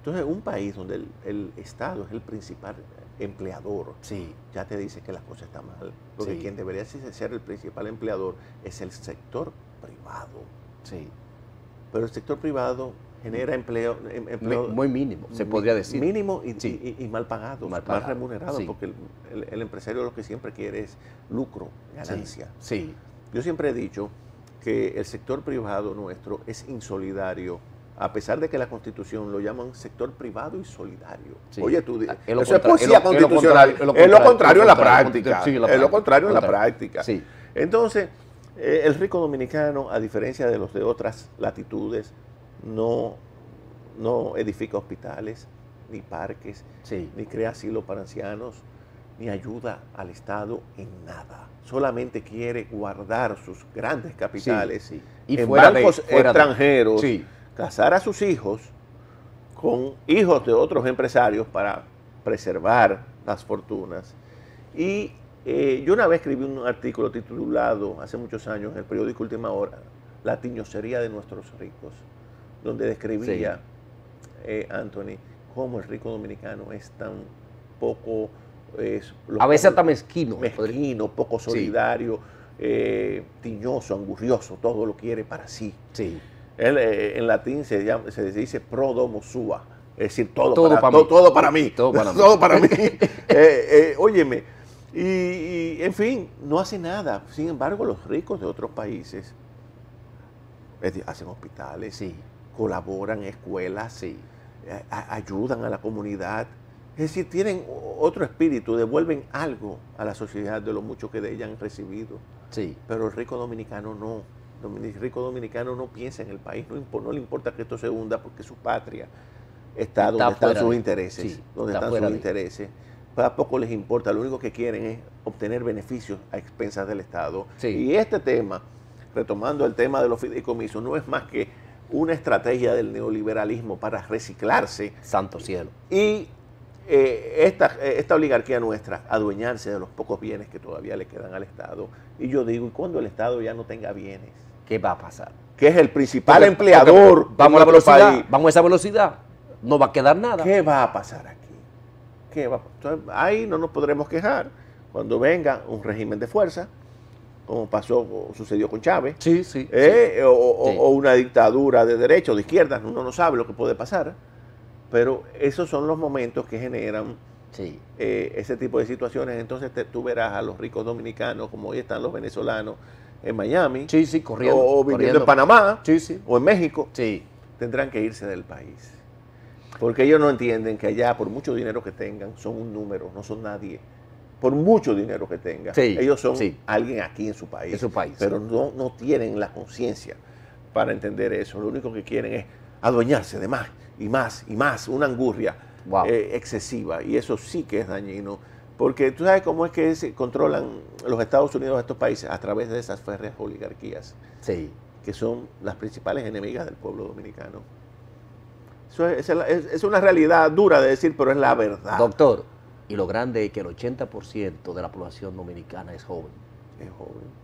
Entonces, un país donde el Estado es el principal empleador, Sí. ya te dice que las cosas están mal. Porque Sí. quien debería ser el principal empleador es el sector privado. Sí. Pero el sector privado genera empleo Muy mínimo, se podría decir. mínimo Sí. y mal pagado, Mal mal pagado, remunerado, sí. porque el empresario lo que siempre quiere es lucro, ganancia. Sí. Yo siempre he dicho que el sector privado nuestro es insolidario, a pesar de que la Constitución lo llaman sector privado y solidario. Sí. Oye, tú, Es lo eso es contra- poesía es lo constitucional. contrario- Es lo contrario en la es lo práctica. contrario, sí, Es lo contrario en la contrario. práctica. Sí. Entonces, el rico dominicano, a diferencia de los de otras latitudes, no edifica hospitales, ni parques, Sí. ni crea asilo para ancianos, ni ayuda al Estado en nada. Solamente quiere guardar sus grandes capitales Sí, sí. Y en fuera bancos fuera extranjeros, Sí. casar a sus hijos con hijos de otros empresarios para preservar las fortunas. Y yo una vez escribí un artículo titulado, hace muchos años, en el periódico Última Hora, La tiñosería de nuestros ricos, donde describía, Anthony, cómo el rico dominicano es tan poco... A veces hasta mezquino. poco solidario, tiñoso, angurrioso, todo lo quiere para sí. Sí. Él, en latín se dice pro domo sua, es decir, todo para mí. Todo para mí. Todo para mí. Óyeme, y en fin, no hace nada. Sin embargo, los ricos de otros países hacen hospitales, Sí. colaboran en escuelas, Sí. ayudan a la comunidad. Es decir, tienen otro espíritu, devuelven algo a la sociedad de lo mucho que de ella han recibido. Sí. Pero el rico dominicano no. El rico dominicano no piensa en el país, no le importa que esto se hunda porque su patria está donde están sus intereses. Sí, donde está están sus fuera de- intereses. A poco les importa, lo único que quieren es obtener beneficios a expensas del Estado. Sí. Y este tema, retomando el tema de los fideicomisos, no es más que una estrategia del neoliberalismo para reciclarse Santo cielo. y esta oligarquía nuestra adueñarse de los pocos bienes que todavía le quedan al Estado. Y yo digo, ¿y cuando el Estado ya no tenga bienes? ¿Qué va a pasar? Que es el principal Porque empleador vamos a la de nuestro velocidad, país. vamos a esa velocidad, no va a quedar nada. ¿Qué va a pasar aquí? Entonces, ahí no nos podremos quejar cuando venga un régimen de fuerza, como sucedió con Chávez, Sí, sí. o una dictadura de derecha o de izquierda, uno no sabe lo que puede pasar, pero esos son los momentos que generan Sí. ese tipo de situaciones. Entonces tú verás a los ricos dominicanos, como hoy están los venezolanos en Miami, Sí, sí, corriendo. o viviendo corriendo. en Panamá, Sí, sí. o en México, Sí. tendrán que irse del país. Porque ellos no entienden que allá, por mucho dinero que tengan, son un número, no son nadie. Por mucho dinero que tengan, Sí, ellos son sí. alguien aquí en su país. En su país, Pero sí. no tienen la conciencia para entender eso. Lo único que quieren es adueñarse de más y más y más, una angurria Wow. excesiva. Y eso sí que es dañino. Porque tú sabes cómo es que se controlan los Estados Unidos a estos países a través de esas férreas oligarquías, Sí. que son las principales enemigas del pueblo dominicano. Eso es una realidad dura de decir, pero es la verdad. Doctor, y lo grande es que el 80% de la población dominicana es joven. Es joven.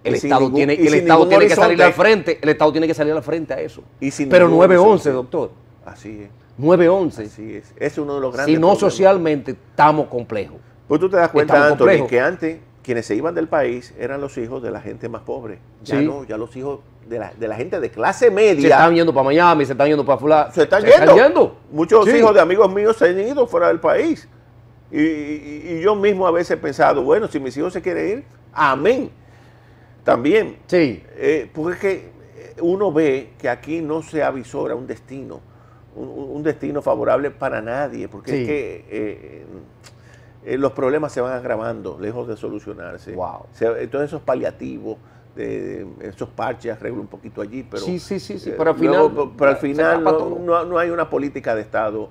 El Y sin Estado ningún- tiene, y el sin Estado ningún tiene que salir horizonte. al frente. El Estado tiene que salir al frente a eso. Y sin Pero ningún 911, horizonte. doctor. Así es. 911. Así es. Es uno de los grandes Si no problemas. socialmente, estamos complejos. Pues tú te das cuenta, Estamos Anthony, complejos. que antes quienes se iban del país eran los hijos de la gente más pobre. Ya Sí. no, ya los hijos de la gente de clase media. Se están yendo para Miami, se están yendo para fulano. Se están yendo. Muchos Sí. hijos de amigos míos se han ido fuera del país. Y yo mismo a veces he pensado, bueno, si mis hijos se quieren ir, amén. También. Sí. Porque es que uno ve que aquí no se avisora un destino, un destino favorable para nadie, porque Sí. es que los problemas se van agravando, lejos de solucionarse. Wow. Entonces esos paliativos, esos parches arreglo un poquito allí, pero Sí, pero al final, pero al se final tapa todo. no hay una política de Estado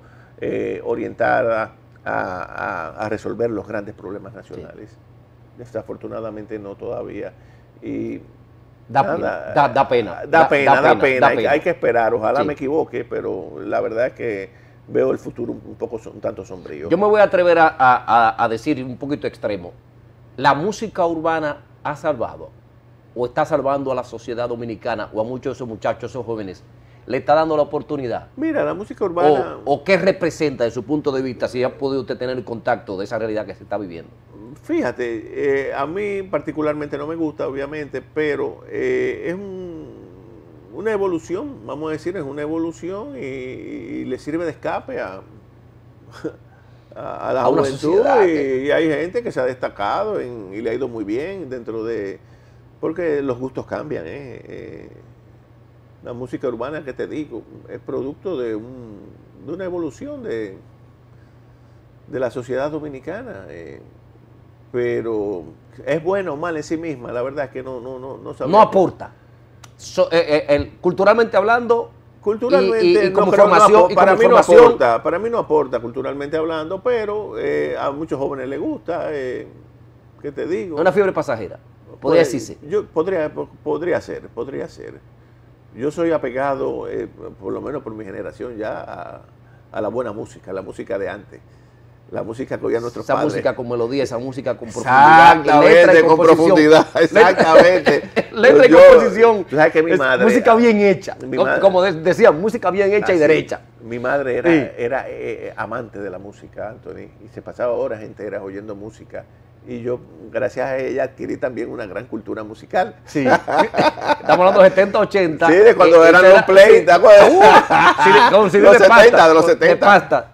orientada a resolver los grandes problemas nacionales. Desafortunadamente no todavía. Y Da nada, pena. Da pena. Hay que esperar. Ojalá Sí. me equivoque, pero la verdad es que veo el futuro un tanto sombrío. Yo me voy a atrever a decir un poquito extremo. ¿La música urbana ha salvado o está salvando a la sociedad dominicana o a muchos de esos muchachos, esos jóvenes, le está dando la oportunidad? Mira, la música urbana... ¿O qué representa desde su punto de vista, si ha podido usted tener el contacto de esa realidad que se está viviendo? Fíjate, a mí particularmente no me gusta, obviamente, pero es una evolución, vamos a decir, es una evolución y le sirve de escape a la juventud y hay gente que se ha destacado y le ha ido muy bien dentro de... Porque los gustos cambian, la música urbana, que te digo, es producto de una evolución de la sociedad dominicana, pero es bueno o mal en sí misma, la verdad es que no sabemos. No aporta. Culturalmente hablando... Culturalmente, y como formación, para mí no aporta culturalmente hablando, pero a muchos jóvenes les gusta, ¿qué te digo? Una fiebre pasajera, podría decirse. Podría ser. Yo soy apegado, por lo menos por mi generación ya, a la buena música, la música de antes. La música que oían nuestros padres. Esa música con melodía, esa música con profundidad. Exactamente, con profundidad, exactamente. Letra y composición. Tú sabes que mi madre... Música bien hecha. Como decían, música bien hecha y derecha. Mi madre era amante de la música, Anthony, y se pasaba horas enteras oyendo música. Y yo, gracias a ella, adquirí también una gran cultura musical. Sí. Estamos hablando de 70, 80. Sí, de cuando eran los play, ¿te acuerdas? Con CD los de 70, pasta, de los 70. De pasta.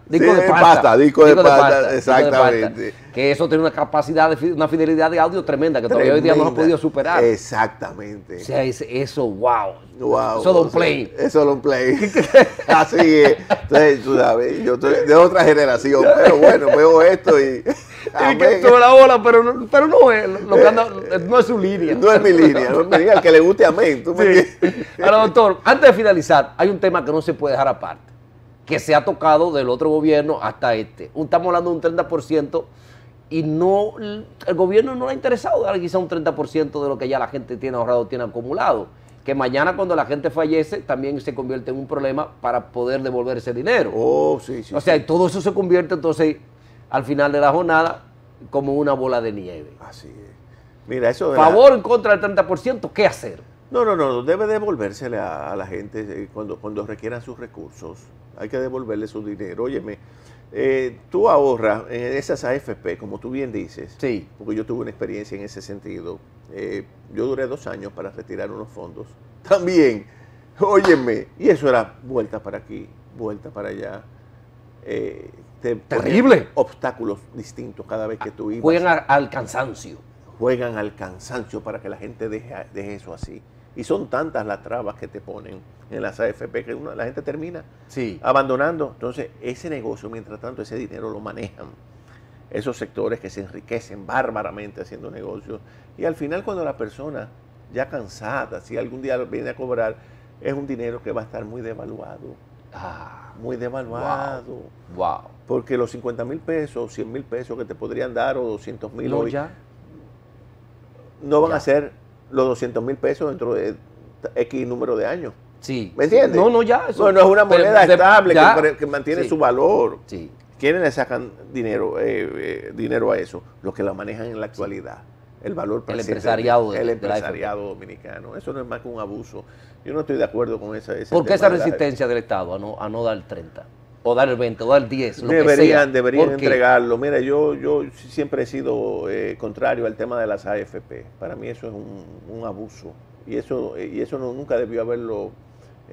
Disco de pasta, exactamente. Que eso tiene una capacidad, una fidelidad de audio tremenda, que todavía hoy día no se ha podido superar. Exactamente. O sea, eso, wow. Eso don't play. Eso don't play. Así es. Entonces, tú sabes, yo estoy de otra generación, pero bueno, veo esto y... Y que sube la bola, pero no es lo que anda, no es su línea. No es mi línea, no es mi línea, al que le guste amén. ¿Tú me entiendes? Ahora, doctor, antes de finalizar, hay un tema que no se puede dejar aparte, que se ha tocado del otro gobierno hasta este. Estamos hablando de un 30% y el gobierno no le ha interesado dar quizá un 30% de lo que ya la gente tiene ahorrado, tiene acumulado. Que mañana cuando la gente fallece también se convierte en un problema para poder devolver ese dinero. Oh, sí. O sea, todo eso se convierte entonces al final de la jornada como una bola de nieve. Así es. Mira, eso es... ¿Favor o en contra del 30%? ¿Qué hacer? No, debe devolvérsele a la gente cuando requieran sus recursos. Hay que devolverle su dinero. Óyeme, tú ahorras en esas AFP, como tú bien dices. Sí. Porque yo tuve una experiencia en ese sentido. Yo duré 2 años para retirar unos fondos. También, óyeme, y eso era vuelta para aquí, vuelta para allá. Terrible. Obstáculos distintos cada vez que tú ibas. Juegan al cansancio. Juegan al cansancio para que la gente deje eso así. Y son tantas las trabas que te ponen en las AFP que la gente termina abandonando. Entonces, ese negocio, mientras tanto, ese dinero lo manejan esos sectores que se enriquecen bárbaramente haciendo negocios. Y al final, cuando la persona, ya cansada, si algún día viene a cobrar, es un dinero que va a estar muy devaluado. Muy devaluado. Wow. Porque los 50,000 pesos, 100,000 pesos que te podrían dar, o 200,000 hoy, no van a ser los 200,000 pesos dentro de X número de años. Sí. ¿Me entiendes? No, ya. Eso, no es una moneda estable que mantiene su valor. Sí. ¿Quiénes le sacan dinero a eso? Los que la manejan en la actualidad. El valor el empresariado, el empresariado dominicano. Eso no es más que un abuso. Yo no estoy de acuerdo con ese ¿Por qué esa resistencia del Estado a no dar el 30? O dar el 20, o dar el 10, lo deberían que entregarlo. Mira, yo siempre he sido contrario al tema de las AFP. Para mí eso es un abuso. Y eso nunca debió haberlo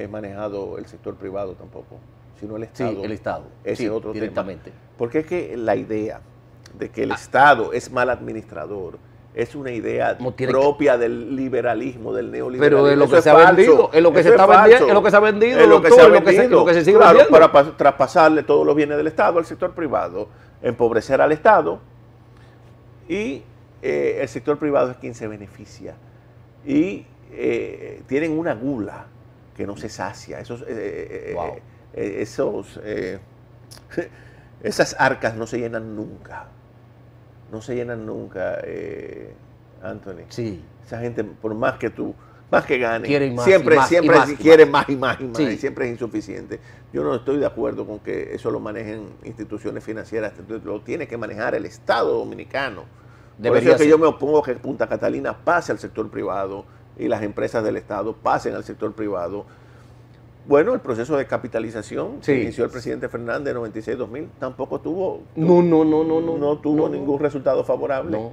manejado el sector privado tampoco, sino el Estado. Sí, el Estado. Ese otro directamente. Tema. Porque es que la idea de que el Estado es mal administrador es una idea propia del liberalismo, del neoliberalismo. Pero es lo que se ha vendido, es lo que se está vendiendo, es lo que se ha vendido, es lo que se sigue vendiendo. Para traspasarle todos los bienes del Estado al sector privado, empobrecer al Estado, y el sector privado es quien se beneficia. Y tienen una gula que no se sacia. Esas arcas no se llenan nunca. No se llenan nunca, Anthony. Sí. Esa gente, por más que gane, más, siempre quiere más y más. Sí. Y siempre es insuficiente. Yo no estoy de acuerdo con que eso lo manejen instituciones financieras. Lo tiene que manejar el Estado dominicano. Por eso es que yo me opongo a que Punta Catalina pase al sector privado y las empresas del Estado pasen al sector privado. Bueno, el proceso de capitalización Sí. que inició el presidente Fernández en 96-2000 tampoco tuvo No. ningún resultado favorable. No.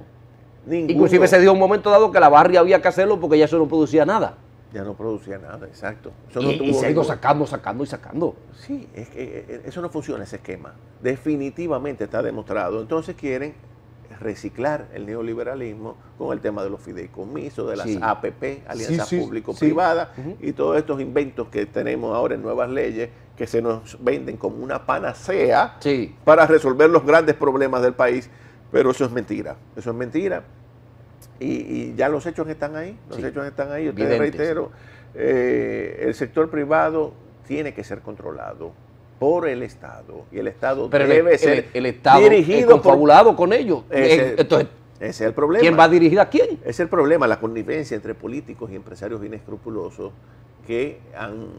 Ninguno. Inclusive se dio un momento dado que la barria había que hacerlo porque ya eso no producía nada. Ya no producía nada, exacto. Eso Y se ha ido sacando. Sí, es que eso no funciona, ese esquema. Definitivamente está demostrado. Entonces quieren reciclar el neoliberalismo con el tema de los fideicomisos, de las Sí. APP, alianzas Sí, público-privadas, sí. y todos estos inventos que tenemos ahora en nuevas leyes que se nos venden como una panacea Sí. para resolver los grandes problemas del país, pero eso es mentira. Eso es mentira. Y ya los hechos están ahí. Los Sí. hechos están ahí. Yo te Evidentes. reitero, el sector privado tiene que ser controlado por el Estado. Y el Estado Pero debe ser el Estado dirigido confabulado con ellos. Entonces, ese es el problema. ¿quién va a dirigir a quién? Ese es el problema, la connivencia entre políticos y empresarios inescrupulosos que han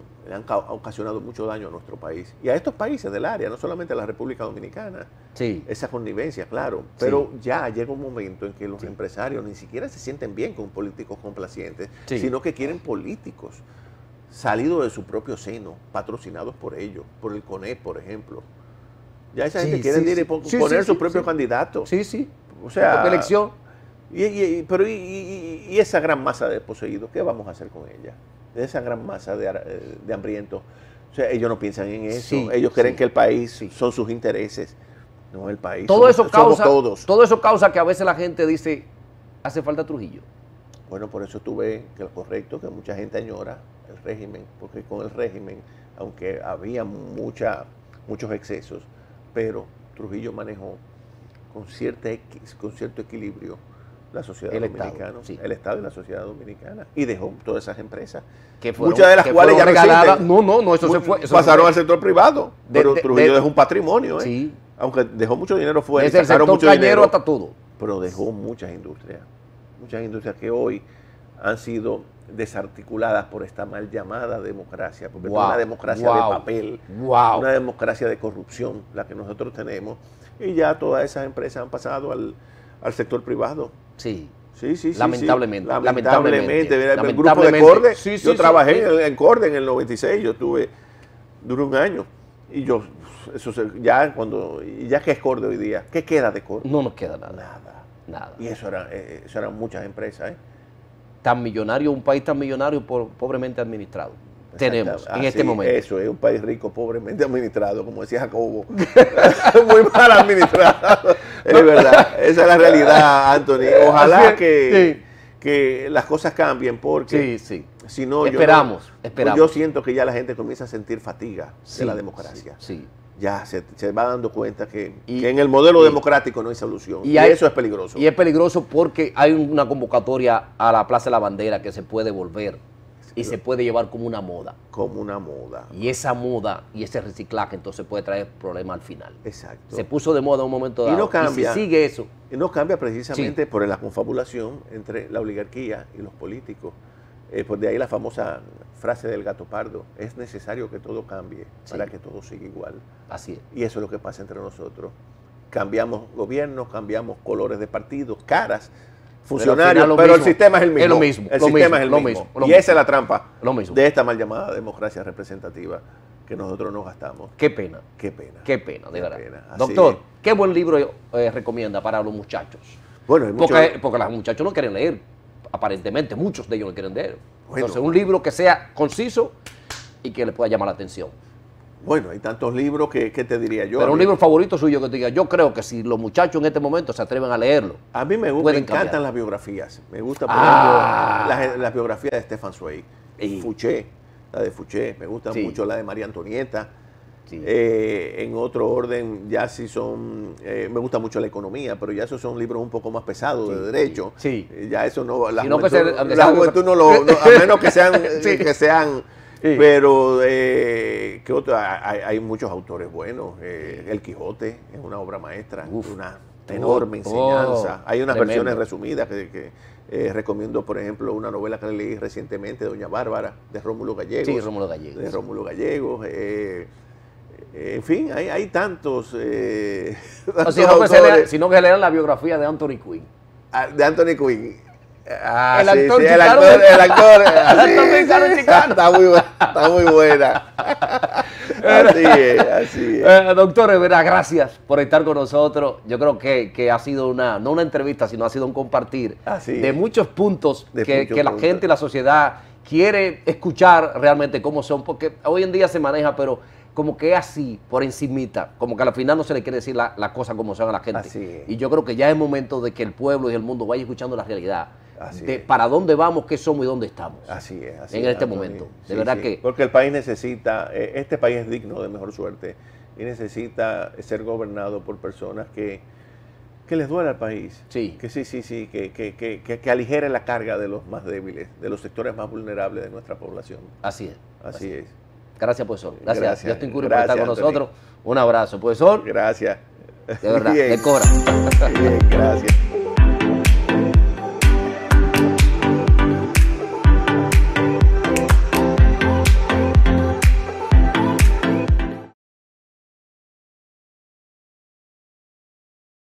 ocasionado mucho daño a nuestro país. Y a estos países del área, no solamente a la República Dominicana. Sí. Esa connivencia, claro. Pero ya llega un momento en que los empresarios ni siquiera se sienten bien con políticos complacientes, sino que quieren políticos salidos de su propio seno, patrocinados por ellos, por el CONEP, por ejemplo. Ya esa gente quiere poner sus propios candidatos. Sí, sí. O sea, propia elección. Y esa gran masa de poseídos, ¿qué vamos a hacer con ella? Esa gran masa de hambrientos. O sea, ellos no piensan en eso. Sí, ellos creen que el país son sus intereses. No, el país. Todo eso causa, todos. todo eso causa que a veces la gente dice, hace falta Trujillo. Bueno, por eso tú ves que lo correcto, que mucha gente añora el régimen, porque con el régimen, aunque había muchos excesos, pero Trujillo manejó con cierto equilibrio la sociedad dominicana, el Estado y la sociedad dominicana, y dejó todas esas empresas, muchas de las cuales ya regaladas. No, eso se fue. Pasaron al sector privado, pero Trujillo dejó un patrimonio, Sí. Aunque dejó mucho dinero fuera, desde el sector cañero hasta todo. Pero dejó muchas industrias que hoy han sido desarticuladas por esta mal llamada democracia, porque es una democracia de papel, una democracia de corrupción, la que nosotros tenemos, y ya todas esas empresas han pasado al sector privado. Sí. Sí. Lamentablemente. Mira, el grupo de Corde, yo trabajé en Corde en el 96, duré un año, y ya que es Corde hoy día, ¿qué queda de Corde? No nos queda nada. Nada. Y eso eran muchas empresas, un país tan millonario, pobremente administrado. Tenemos en este momento. Eso es un país rico, pobremente administrado, como decía Jacobo. Muy mal administrado. Es verdad, esa es la realidad, Anthony. Ojalá que las cosas cambien, porque si no, esperamos. Yo siento que ya la gente comienza a sentir fatiga de la democracia. Ya se va dando cuenta que en el modelo democrático no hay solución. Y eso es peligroso. Y es peligroso porque hay una convocatoria a la Plaza de la Bandera que se puede volver y se puede llevar como una moda. Como una moda. Y esa moda y ese reciclaje entonces puede traer problemas al final. Exacto. Se puso de moda en un momento dado. Y no cambia. Y si sigue eso. Y no cambia precisamente por la confabulación entre la oligarquía y los políticos. Pues de ahí la famosa frase del gato pardo: es necesario que todo cambie para que todo siga igual. Así es. Y eso es lo que pasa entre nosotros. Cambiamos gobiernos, cambiamos colores de partidos, caras, funcionarios, pero el sistema es el mismo. Es lo mismo. El sistema es el mismo. Y esa es la trampa de esta mal llamada democracia representativa que nosotros nos gastamos. Qué pena. Qué pena. Qué pena, de verdad. Pena. Doctor, ¿qué buen libro recomienda para los muchachos? Bueno, porque los muchachos no quieren leer. Aparentemente, muchos de ellos no quieren leer. Entonces, un libro que sea conciso y que le pueda llamar la atención. Bueno, hay tantos libros que te diría yo. Pero un libro favorito suyo que te diga, yo creo que si los muchachos en este momento se atreven a leerlo. A mí me encantan las biografías. Me gusta, por ejemplo, la biografía de Stefan Zweig. Fouché, la de Fouché. Me gusta mucho la de María Antonieta. En otro orden, ya sí son, me gusta mucho la economía, pero ya esos son libros un poco más pesados de derecho. Ya eso no, la juventud no lo, a menos que sean, pero ¿qué otro? Hay muchos autores buenos. El Quijote es una obra maestra, una enorme enseñanza. Hay unas versiones resumidas que recomiendo, por ejemplo, una novela que leí recientemente, Doña Bárbara, de Rómulo Gallegos. Sí, Rómulo Gallegos. De Rómulo Gallegos. En fin, hay tantos. Si no que se lean la biografía de Anthony Quinn. De Anthony Quinn. El actor sí, chicano. el actor Chicano. Está muy buena. Así es. Doctor, verdad, gracias por estar con nosotros. Yo creo que ha sido no una entrevista, sino ha sido un compartir de muchos puntos que la gente y la sociedad quiere escuchar realmente cómo son, porque hoy en día se maneja, pero como que es así, por encimita, como que al final no se le quiere decir las cosas como son a la gente. Y yo creo que ya es momento de que el pueblo y el mundo vaya escuchando la realidad. Para dónde vamos, qué somos y dónde estamos. En este momento. De verdad que... Porque el país necesita, este país es digno de mejor suerte y necesita ser gobernado por personas que les duele al país. Que aligere la carga de los más débiles, de los sectores más vulnerables de nuestra población. Así es. Así es. Gracias, profesor. Gracias. Justin Curry por estar con nosotros. Un abrazo, profesor. Gracias. De verdad, de cora. Bien, gracias.